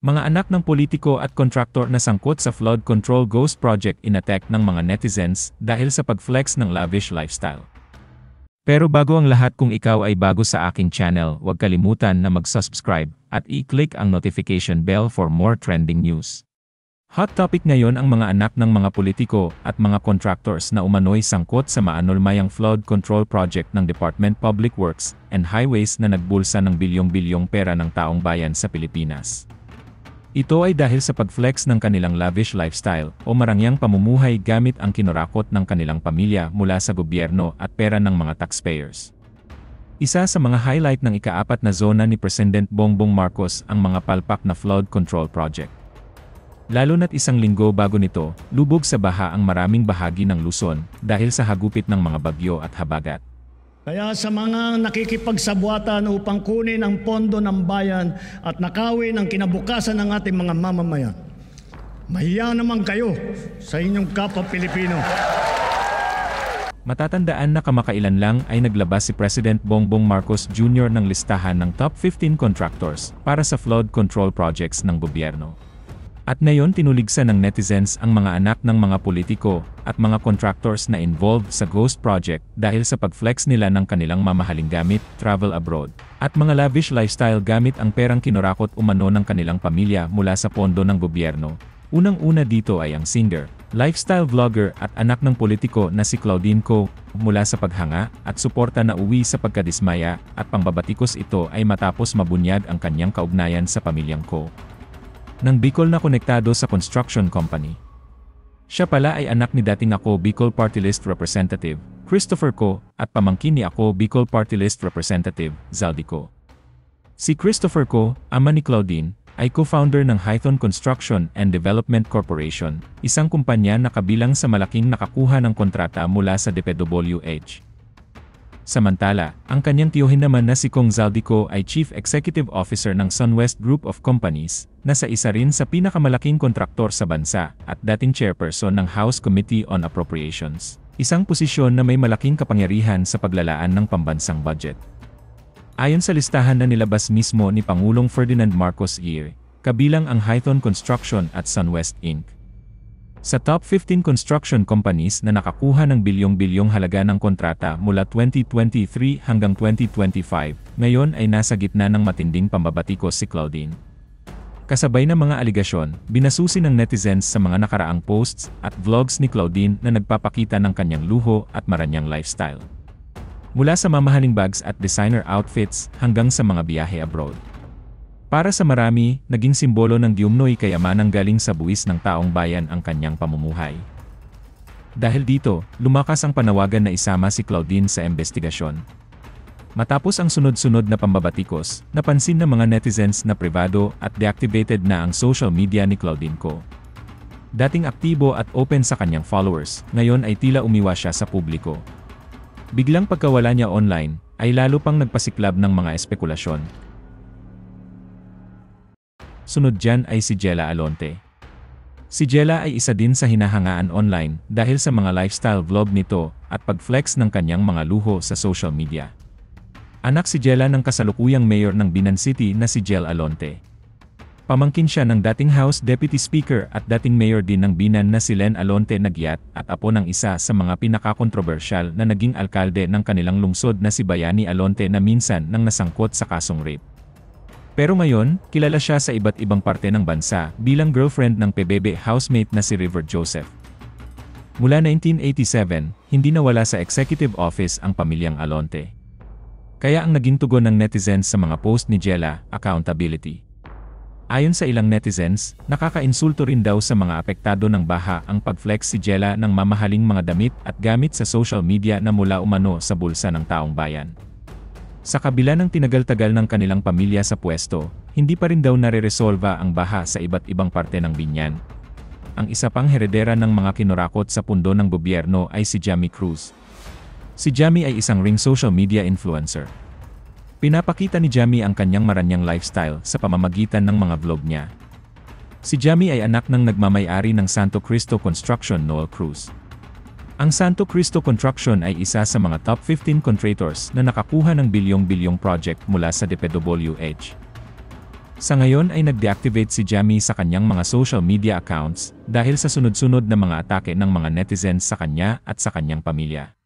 Mga anak ng politiko at kontraktor na sangkot sa flood control ghost project inattack ng mga netizens dahil sa pag-flex ng lavish lifestyle. Pero bago ang lahat, kung ikaw ay bago sa aking channel, huwag kalimutan na mag-subscribe at i-click ang notification bell for more trending news. Hot topic ngayon ang mga anak ng mga politiko at mga contractors na umano'y sangkot sa maanulmayang flood control project ng Department Public Works and Highways na nagbulsa ng bilyong-bilyong pera ng taong bayan sa Pilipinas. Ito ay dahil sa pag-flex ng kanilang lavish lifestyle o marangyang pamumuhay gamit ang kinurakot ng kanilang pamilya mula sa gobyerno at pera ng mga taxpayers. Isa sa mga highlight ng ika-4 na zona ni President Bongbong Marcos ang mga palpak na flood control project. Lalo na't isang linggo bago nito, lubog sa baha ang maraming bahagi ng Luzon dahil sa hagupit ng mga bagyo at habagat. Kaya sa mga nakikipagsabwatan upang kunin ang pondo ng bayan at nakawin ang kinabukasan ng ating mga mamamayan, mahiya naman kayo sa inyong kapwa Pilipino. Matatandaan na kamakailan lang ay naglabas si President Bongbong Marcos Jr. ng listahan ng top 15 contractors para sa flood control projects ng gobyerno. At ngayon tinuligsa ng netizens ang mga anak ng mga politiko at mga contractors na involved sa ghost project dahil sa pag-flex nila ng kanilang mamahaling gamit, travel abroad, at mga lavish lifestyle gamit ang perang kinurakot umano ng kanilang pamilya mula sa pondo ng gobyerno. Unang-una dito ay ang singer, lifestyle vlogger at anak ng politiko na si Claudine Co. Mula sa paghanga at suporta na uwi sa pagkadismaya at pangbabatikos, ito ay matapos mabunyag ang kanyang kaugnayan sa pamilyang Co. Ng Bicol na konektado sa construction company. Siya pala ay anak ni dating Ako Bicol Party List Representative, Christopher Co, at pamangkin ni Ako Bicol Party List Representative, Zaldi Co. Si Christopher Co, ama ni Claudine, ay co-founder ng Hython Construction and Development Corporation, isang kumpanya na kabilang sa malaking nakakuha ng kontrata mula sa DPWH. Samantala, ang kanyang tiyuhin naman na si Kong Zaldi Co ay Chief Executive Officer ng Sunwest Group of Companies, na sa isa rin sa pinakamalaking kontraktor sa bansa, at dating chairperson ng House Committee on Appropriations, isang posisyon na may malaking kapangyarihan sa paglalaan ng pambansang budget. Ayon sa listahan na nilabas mismo ni Pangulong Ferdinand Marcos Jr., kabilang ang Hython Construction at Sunwest Inc. Sa top 15 construction companies na nakakuha ng bilyong-bilyong halaga ng kontrata mula 2023 hanggang 2025, ngayon ay nasa gitna ng matinding pambabatikos si Claudine. Kasabay ng mga aligasyon, binasusi ng netizens sa mga nakaraang posts at vlogs ni Claudine na nagpapakita ng kanyang luho at maranyang lifestyle. Mula sa mamahaling bags at designer outfits hanggang sa mga biyahe abroad. Para sa marami, naging simbolo ng diumnoy kayamanang galing sa buwis ng taong bayan ang kanyang pamumuhay. Dahil dito, lumakas ang panawagan na isama si Claudine sa investigasyon. Matapos ang sunod-sunod na pambabatikos, napansin ng mga netizens na privado at deactivated na ang social media ni Claudine Co. Dating aktibo at open sa kanyang followers, ngayon ay tila umiwas siya sa publiko. Biglang pagkawala niya online, ay lalo pang nagpasiklab ng mga espekulasyon. Sunod dyan ay si Jella Alonte. Si Jella ay isa din sa hinahangaan online dahil sa mga lifestyle vlog nito at pag-flex ng kanyang mga luho sa social media. Anak si Jella ng kasalukuyang mayor ng Binan City na si Jel Alonte. Pamangkin siya ng dating House Deputy Speaker at dating mayor din ng Binan na si Len Alonte Nagyat at apo ng isa sa mga pinakakontrobersyal na naging alkalde ng kanilang lungsod na si Bayani Alonte na minsan nang nasangkot sa kasong rape. Pero ngayon, kilala siya sa iba't ibang parte ng bansa bilang girlfriend ng PBB housemate na si River Joseph. Mula 1987, hindi nawala sa executive office ang pamilyang Alonte. Kaya ang naging tugon ng netizens sa mga post ni Jella, accountability. Ayon sa ilang netizens, nakakainsulto rin daw sa mga apektado ng baha ang pag-flex si Jella ng mamahaling mga damit at gamit sa social media na mula umano sa bulsa ng taong bayan. Sa kabila ng tinagal-tagal ng kanilang pamilya sa pwesto, hindi pa rin daw nare-resolva ang baha sa iba't ibang parte ng Biñan. Ang isa pang heredera ng mga kinurakot sa pundo ng gobyerno ay si Jamie Cruz. Si Jamie ay isang ring social media influencer. Pinapakita ni Jamie ang kanyang maranyang lifestyle sa pamamagitan ng mga vlog niya. Si Jamie ay anak ng nagmamay-ari ng Santo Cristo Construction Noel Cruz. Ang Santo Cristo Construction ay isa sa mga top 15 contractors na nakakuha ng bilyong-bilyong project mula sa DPWH. Sa ngayon ay nag-deactivate si Jamie sa kanyang mga social media accounts dahil sa sunod-sunod na mga atake ng mga netizens sa kanya at sa kanyang pamilya.